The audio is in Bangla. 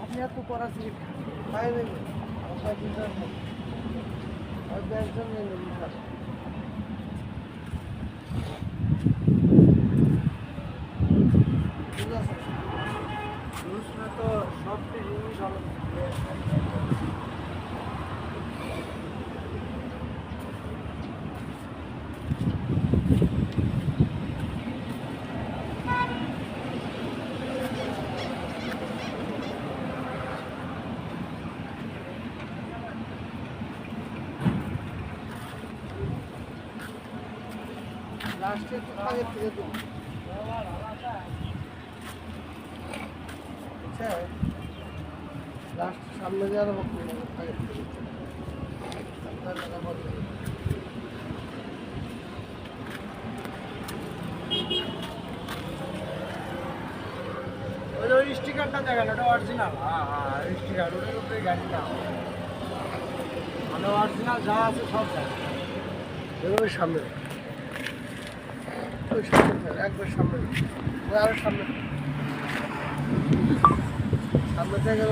আপনি এত করাচ্ছি পাই নেবেন একজন নেবেন ঠিক আছে তো সব কিছুই ভালো লাস্টে একটু আগে থেকে দেবো আচ্ছা লাস্ট সামনে যাওয়ার আগে থেকে আপনার টাকা বলতে ওই স্টিকারটা দেখেন ওটা অরিজিনাল হ্যাঁ স্টিকার ওটার উপরে গাড়িটা মানে অরিজিনাল যা আছে সব জায়গা ওই সামনে ওই সামনে একবার সামনে আরো সামনে সামনে থেকে